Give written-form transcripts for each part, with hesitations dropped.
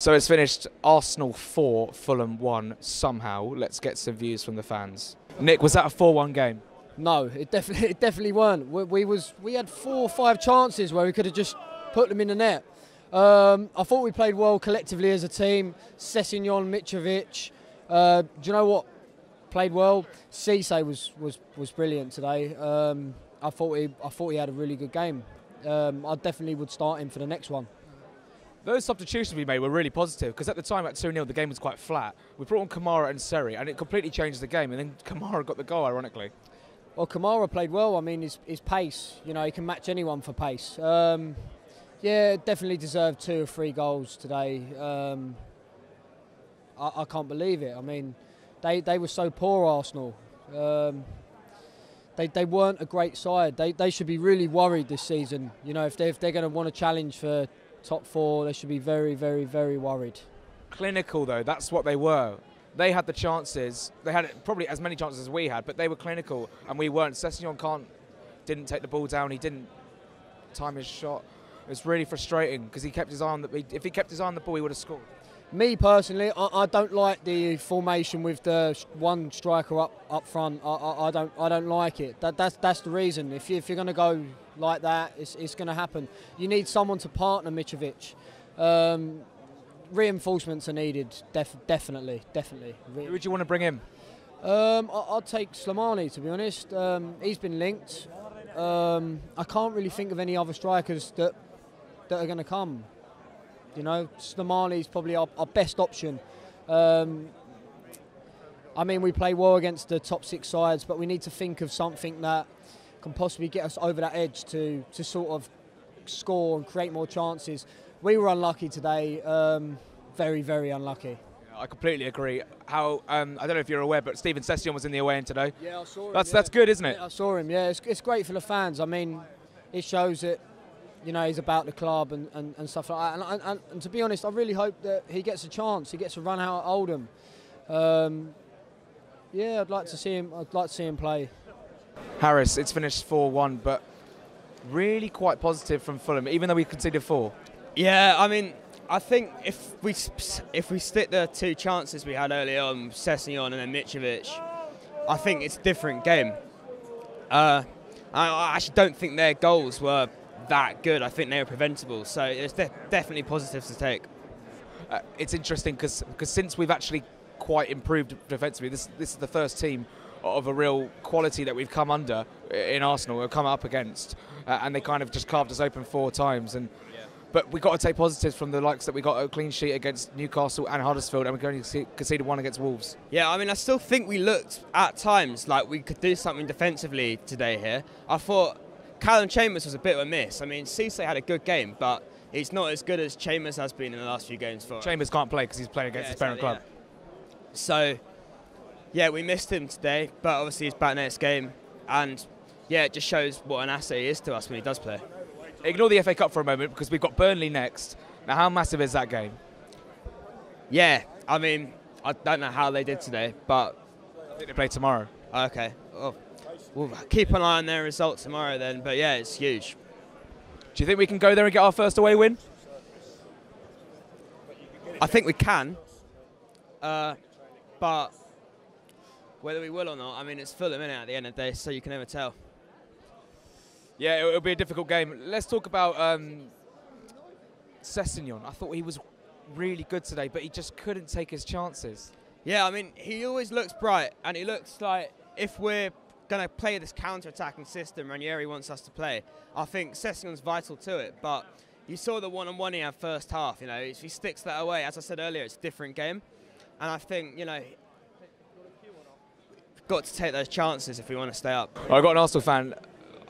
So it's finished Arsenal 4, Fulham 1 somehow. Let's get some views from the fans. Nick, was that a 4-1 game? No, it definitely weren't. We had 4 or 5 chances where we could have just put them in the net. I thought we played well collectively as a team. Sessegnon, Mitrovic. Do you know what? Played well. Cisse was brilliant today. I thought he had a really good game. I definitely would start him for the next one. Those substitutions we made were really positive because at the time at 2-0 the game was quite flat. We brought on Kamara and Seri and it completely changed the game, and then Kamara got the goal, ironically. Well, Kamara played well. I mean, his pace, you know, he can match anyone for pace. Yeah, definitely deserved 2 or 3 goals today. I can't believe it. I mean, they were so poor, Arsenal. They weren't a great side. They should be really worried this season. You know, if they're going to want to challenge for top 4, they should be very, very, very worried. Clinical, though, that's what they were. They had the chances. They had probably as many chances as we had, but they were clinical and we weren't. Sessegnon didn't take the ball down. He didn't time his shot. It was really frustrating because he kept his eye on the. If he kept his eye on the ball, he would have scored. Me personally, I don't like the formation with the one striker up front. I don't like it. That's the reason. If you're going to go like that, it's going to happen. You need someone to partner Mitrovic. Reinforcements are needed. Definitely. Who would you want to bring in? I'll take Slimani, to be honest. He's been linked. I can't really think of any other strikers that are going to come. You know, Slimani's probably our best option. I mean, we play well against the top 6 sides, but we need to think of something that can possibly get us over that edge to sort of score and create more chances. We were unlucky today, very, very unlucky. I completely agree. I don't know if you're aware, but Steven Sessegnon was in the away end today. Yeah, I saw him. That's good, isn't it? Yeah, I saw him. Yeah, it's great for the fans. I mean, it shows that, you know, he's about the club and stuff like that. And to be honest, I really hope that he gets a chance. He gets a run out at Oldham. Yeah, I'd like to see him play. Harris, it's finished 4-1, but really quite positive from Fulham, even though we conceded 4. Yeah, I mean, I think if we stick the 2 chances we had earlier on, Sessegnon and then Mitrovic, I think it's a different game. I actually don't think their goals were that good. I think they were preventable, so it's definitely positives to take. It's interesting because since we've actually quite improved defensively, this is the first team of a real quality that we've come under in Arsenal, we've come up against, and they kind of just carved us open 4 times. But we've got to take positives from the likes that we got a clean sheet against Newcastle and Huddersfield, and we only conceded 1 against Wolves. Yeah, I mean, I still think we looked at times like we could do something defensively today here. I thought Callum Chambers was a bit of a miss. I mean, Cisse had a good game, but he's not as good as Chambers has been in the last few games for. Chambers can't play because he's playing against his parent club. Yeah. So, yeah, we missed him today, but obviously he's back next game, and yeah, it just shows what an asset he is to us when he does play. Ignore the FA Cup for a moment because we've got Burnley next. Now, how massive is that game? Yeah, I mean, I don't know how they did today, but I think they play tomorrow. Okay, well, we'll keep an eye on their results tomorrow then, but yeah, it's huge. Do you think we can go there and get our first away win? I think we can, but whether we will or not, I mean, it's Fulham, innit, at the end of the day, so you can never tell. Yeah, it'll be a difficult game. Let's talk about Sessegnon. I thought he was really good today, but he just couldn't take his chances. Yeah, I mean, he always looks bright, and he looks like if we're going to play this counter-attacking system Ranieri wants us to play, I think Sessegnon's vital to it. But you saw the one-on-one he had first half. You know, if he sticks that away, as I said earlier, it's a different game. And I think, you know, we've got to take those chances if we want to stay up. I've got an Arsenal fan.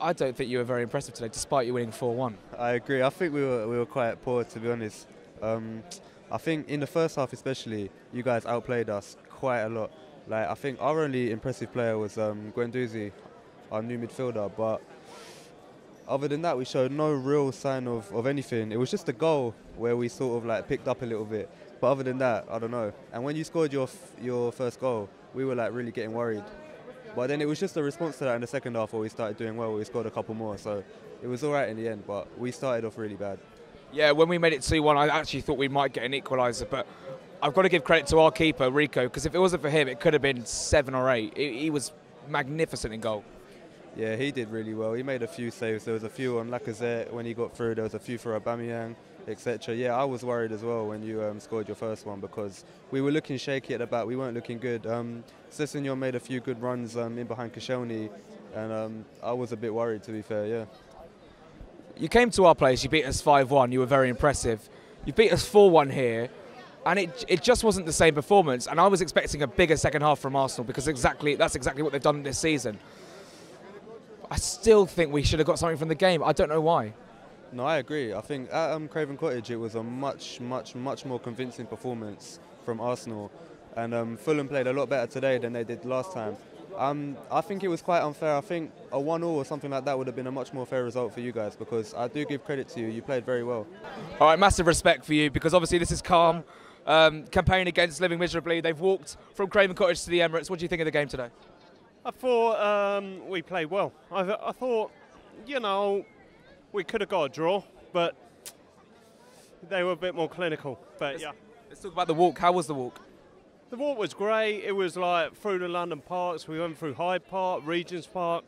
I don't think you were very impressive today, despite you winning 4-1. I agree. I think we were quite poor, to be honest. I think in the first half especially, you guys outplayed us quite a lot. Like, I think our only impressive player was Guendouzi, our new midfielder. But other than that, we showed no real sign of anything. It was just a goal where we sort of like picked up a little bit. But other than that, I don't know. And when you scored your first goal, we were like really getting worried. But then it was just a response to that in the second half where we started doing well. We scored a couple more, so it was all right in the end, but we started off really bad. Yeah, when we made it 2-1, I actually thought we might get an equaliser, but I've got to give credit to our keeper, Rico, because if it wasn't for him, it could have been 7 or 8. He was magnificent in goal. Yeah, he did really well. He made a few saves. There was a few on Lacazette when he got through. There was a few for Aubameyang, etc. Yeah, I was worried as well when you scored your first one because we were looking shaky at the back. We weren't looking good. Sessegnon made a few good runs in behind Koscielny, and I was a bit worried, to be fair, yeah. You came to our place, you beat us 5-1, you were very impressive. You beat us 4-1 here, and it just wasn't the same performance. And I was expecting a bigger second half from Arsenal because that's exactly what they've done this season. I still think we should have got something from the game. I don't know why. No, I agree. I think at Craven Cottage it was a much more convincing performance from Arsenal. And Fulham played a lot better today than they did last time. I think it was quite unfair. I think a 1-1 or something like that would have been a much more fair result for you guys because I do give credit to you. You played very well. All right, massive respect for you because obviously this is calm. Campaign against living miserably. They've walked from Craven Cottage to the Emirates. What do you think of the game today? I thought we played well. I thought, we could have got a draw, but they were a bit more clinical. But Let's talk about the walk. How was the walk? The walk was great. It was like through the London parks. We went through Hyde Park, Regent's Park.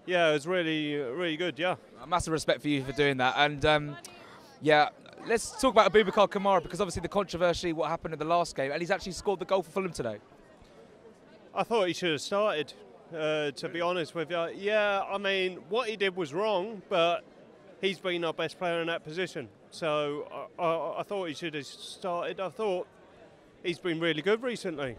Yeah, it was really, really good, yeah. Massive respect for you for doing that. And, let's talk about Abubakar Kamara because obviously the controversy, what happened in the last game, and he's actually scored the goal for Fulham today. I thought he should have started, to be honest with you. Yeah, I mean, what he did was wrong, but he's been our best player in that position. So I thought he should have started. I thought he's been really good recently.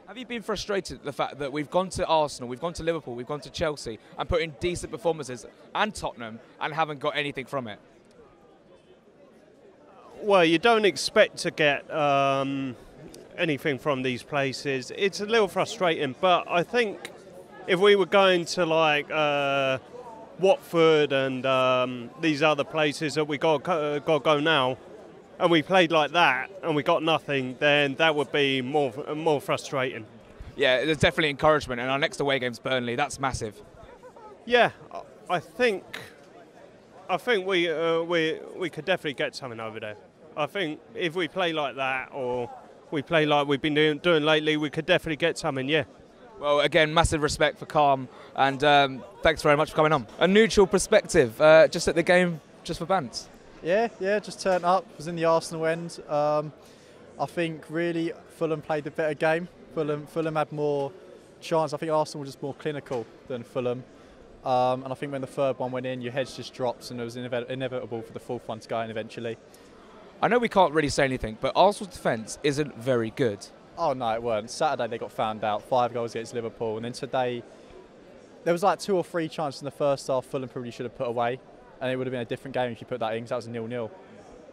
Have you been frustrated at the fact that we've gone to Arsenal, we've gone to Liverpool, we've gone to Chelsea and put in decent performances and Tottenham and haven't got anything from it? Well, you don't expect to get anything from these places. It's a little frustrating, but I think if we were going to like Watford and these other places that we got to go now, and we played like that and we got nothing, then that would be more frustrating. Yeah, there's definitely encouragement, and our next away game's Burnley. That's massive. Yeah, I think we could definitely get something over there. I think if we play like that or we play like we've been doing lately, we could definitely get something, yeah. Well, again, massive respect for Calm, and thanks very much for coming on. A neutral perspective, just at the game, just for Bants. Yeah, just turned up, was in the Arsenal end. I think really Fulham played a better game. Fulham had more chance. I think Arsenal were just more clinical than Fulham. And I think when the third one went in, your head just drops and it was inevitable for the fourth one to go in eventually. I know we can't really say anything, but Arsenal's defence isn't very good. Oh no, it weren't. Saturday they got found out, 5 goals against Liverpool, and then today there was like 2 or 3 chances in the first half Fulham probably should have put away, and it would have been a different game if you put that in, because that was a 0-0.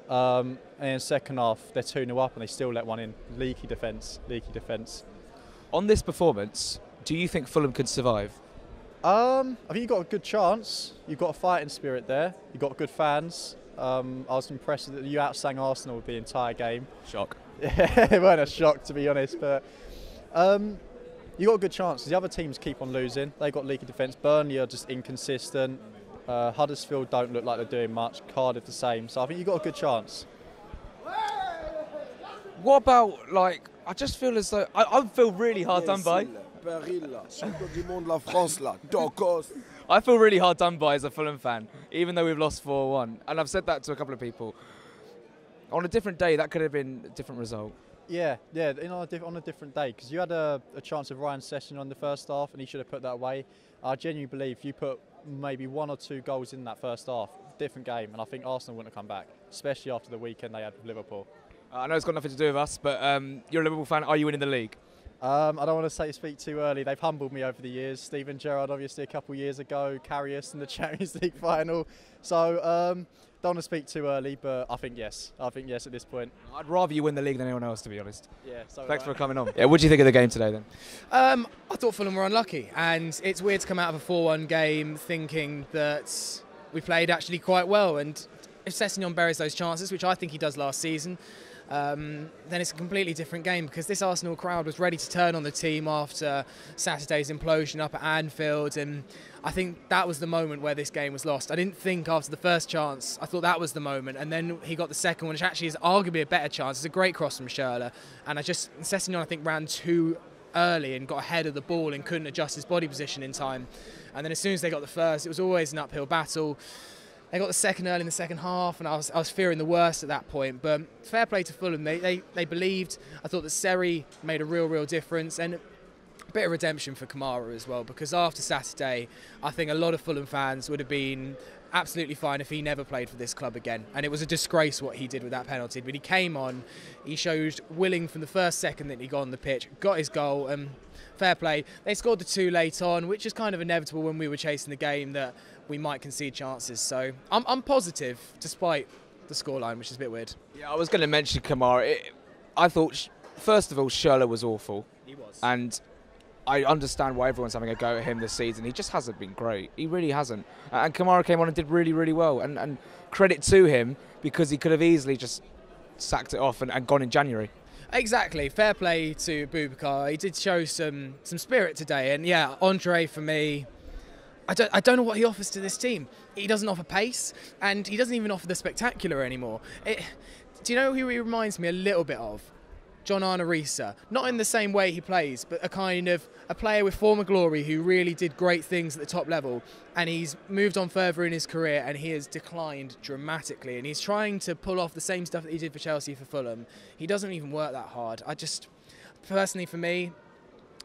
And in the second half they're 2-0 up and they still let one in. Leaky defence. On this performance, do you think Fulham can survive? I think you've got a good chance. You've got a fighting spirit there. You've got good fans. I was impressed that you outsang Arsenal the entire game. Shock. Yeah, it weren't a shock to be honest, but you got a good chance. The other teams keep on losing. They've got leaky defence. Burnley are just inconsistent. Huddersfield don't look like they're doing much. Cardiff the same. So I think you've got a good chance. What about, I just feel as though I feel really hard done by. I feel really hard done by as a Fulham fan, even though we've lost 4-1. And I've said that to a couple of people. On a different day, that could have been a different result. Yeah, on a different day, because you had a chance of Ryan Sessegnon on the first half, and he should have put that away. I genuinely believe if you put maybe 1 or 2 goals in that first half, different game, and I think Arsenal wouldn't have come back, especially after the weekend they had with Liverpool. I know it's got nothing to do with us, but you're a Liverpool fan. Are you winning the league? I don't want to speak too early. They've humbled me over the years. Steven Gerrard, obviously, a couple of years ago, Karius in the Champions League final. So, don't want to speak too early, but I think yes. at this point. I'd rather you win the league than anyone else, to be honest. Yeah. So thanks for coming on. Yeah, what do you think of the game today, then? I thought Fulham were unlucky, and it's weird to come out of a 4-1 game thinking that we played actually quite well. And if Sessegnon buries those chances, which I think he does last season, then it's a completely different game, because this Arsenal crowd was ready to turn on the team after Saturday's implosion up at Anfield, and I think that was the moment where this game was lost. I didn't think after the first chance, I thought that was the moment, and then he got the second one, which actually is arguably a better chance. It's a great cross from Schürrle, and Sessegnon, I think, ran too early and got ahead of the ball and couldn't adjust his body position in time. And then as soon as they got the first, it was always an uphill battle. They got the second early in the second half, and I was fearing the worst at that point. But fair play to Fulham. They believed. I thought that Seri made a real difference, and a bit of redemption for Kamara as well, because after Saturday, I think a lot of Fulham fans would have been absolutely fine if he never played for this club again. And it was a disgrace what he did with that penalty. But he came on, he showed willing from the first second that he got on the pitch, got his goal, and fair play. They scored the 2 late on, which is kind of inevitable when we were chasing the game, that we might concede chances. So I'm positive, despite the scoreline, which is a bit weird. Yeah, I was going to mention Kamara. I thought, first of all, Schürrle was awful. He was. And I understand why everyone's having a go at him this season. He just hasn't been great. He really hasn't. And Kamara came on and did really well. And credit to him, because he could have easily just sacked it off and gone in January. Exactly. Fair play to Boubacar. He did show some spirit today. And yeah, Andre for me, I don't know what he offers to this team. He doesn't offer pace, and he doesn't even offer the spectacular anymore. Do you know who he reminds me a little bit of? John Arnorisa. Not in the same way he plays, but a player with former glory who really did great things at the top level, and he's moved on further in his career and he has declined dramatically, and he's trying to pull off the same stuff that he did for Chelsea, for Fulham. He doesn't even work that hard. Personally for me,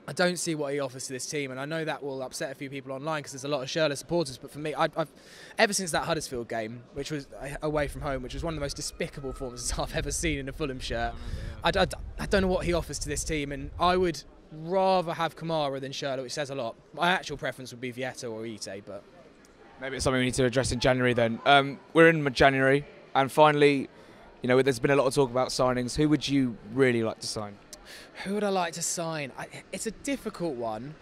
I don't see what he offers to this team, and I know that will upset a few people online because there's a lot of Schürrle supporters, but for me, I've ever since that Huddersfield game, which was away from home, which was one of the most despicable performances I've ever seen in a Fulham shirt, I don't know what he offers to this team, and I would rather have Kamara than Schürrle, which says a lot. My actual preference would be Vieta or Ite, but maybe it's something we need to address in January then. We're in January, and finally, there's been a lot of talk about signings. Who would you really like to sign? Who would I like to sign? It's a difficult one.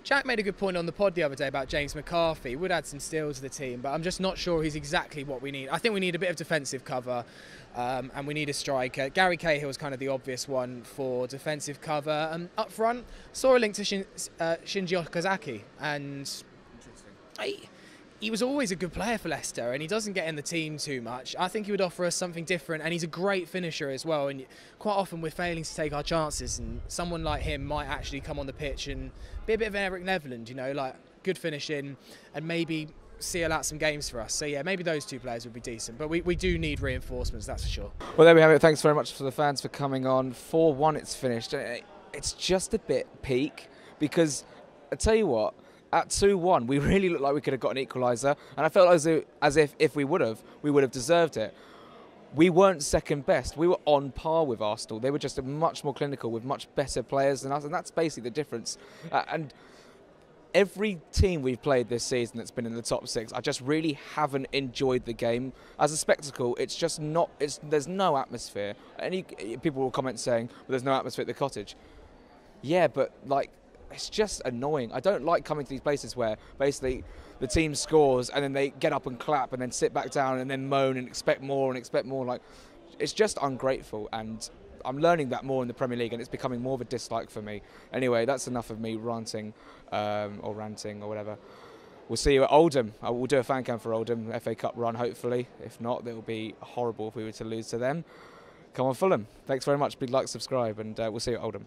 Jack made a good point on the pod the other day about James McCarthy. He would add some steel to the team, but I'm just not sure he's exactly what we need. I think we need a bit of defensive cover, and we need a striker. Gary Cahill is kind of the obvious one for defensive cover. Up front, saw a link to Shinji Okazaki, and he was always a good player for Leicester, and he doesn't get in the team too much. I think he would offer us something different, and he's a great finisher as well. And quite often we're failing to take our chances, and someone like him might actually come on the pitch and be a bit of an Eric Nevland, like good finishing, and maybe seal out some games for us. So yeah, maybe those two players would be decent, but we do need reinforcements, that's for sure. Well, there we have it. Thanks very much for the fans for coming on. 4-1 it's finished. It's just a bit peak, because I tell you what, at 2-1, we really looked like we could have got an equaliser, and I felt as if we would have deserved it. We weren't second best. We were on par with Arsenal. They were just much more clinical with much better players than us, and that's basically the difference. And every team we've played this season that's been in the top 6, I just really haven't enjoyed the game. As a spectacle, it's just not. There's no atmosphere. Any people will comment saying, "Well, there's no atmosphere at the Cottage." Yeah, but it's just annoying. I don't like coming to these places where basically the team scores and then they get up and clap and then sit back down and then moan and expect more. It's just ungrateful, and I'm learning that more in the Premier League, and it's becoming more of a dislike for me. Anyway, that's enough of me ranting or whatever. We'll see you at Oldham. We'll do a fan cam for Oldham, FA Cup run hopefully. If not, it will be horrible if we were to lose to them. Come on Fulham. Thanks very much. Big like, subscribe, and we'll see you at Oldham.